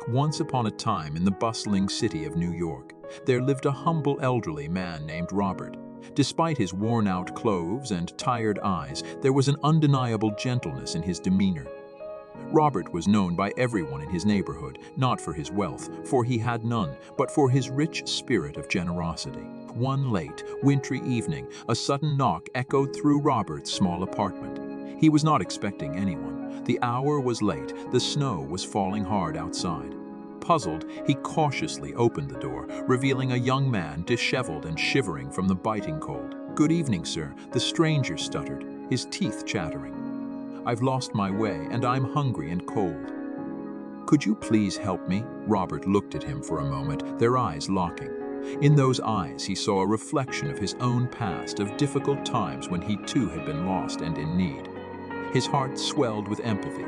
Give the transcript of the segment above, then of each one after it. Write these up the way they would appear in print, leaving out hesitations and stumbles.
Once upon a time in the bustling city of New York, there lived a humble elderly man named Robert. Despite his worn-out clothes and tired eyes, there was an undeniable gentleness in his demeanor. Robert was known by everyone in his neighborhood, not for his wealth, for he had none, but for his rich spirit of generosity. One late, wintry evening, a sudden knock echoed through Robert's small apartment. He was not expecting anyone. The hour was late, the snow was falling hard outside. Puzzled, he cautiously opened the door, revealing a young man disheveled and shivering from the biting cold. "Good evening, sir," the stranger stuttered, his teeth chattering. "I've lost my way, and I'm hungry and cold." "Could you please help me?" Robert looked at him for a moment, their eyes locking. In those eyes he saw a reflection of his own past, of difficult times when he too had been lost and in need. His heart swelled with empathy.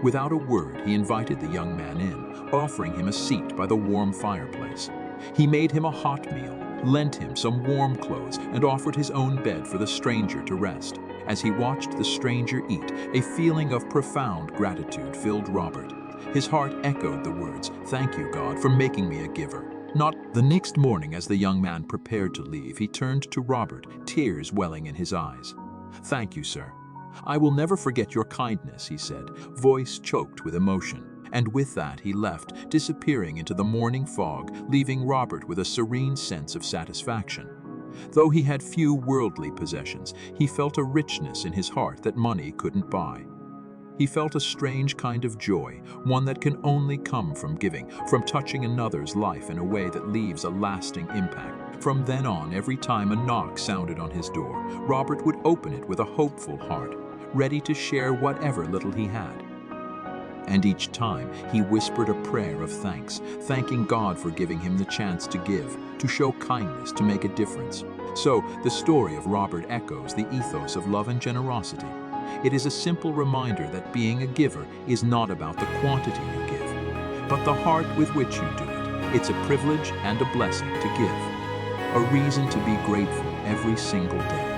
Without a word, he invited the young man in, offering him a seat by the warm fireplace. He made him a hot meal, lent him some warm clothes, and offered his own bed for the stranger to rest. As he watched the stranger eat, a feeling of profound gratitude filled Robert. His heart echoed the words, "Thank you, God, for making me a giver." Not the next morning, as the young man prepared to leave, he turned to Robert, tears welling in his eyes. "Thank you, sir. I will never forget your kindness," he said, voice choked with emotion. And with that he left, disappearing into the morning fog, leaving Robert with a serene sense of satisfaction. Though he had few worldly possessions, he felt a richness in his heart that money couldn't buy. He felt a strange kind of joy, one that can only come from giving, from touching another's life in a way that leaves a lasting impact. From then on, every time a knock sounded on his door, Robert would open it with a hopeful heart, ready to share whatever little he had. And each time he whispered a prayer of thanks, thanking God for giving him the chance to give, to show kindness, to make a difference. So, the story of Robert echoes the ethos of love and generosity. It is a simple reminder that being a giver is not about the quantity you give, but the heart with which you do it. It's a privilege and a blessing to give, a reason to be grateful every single day.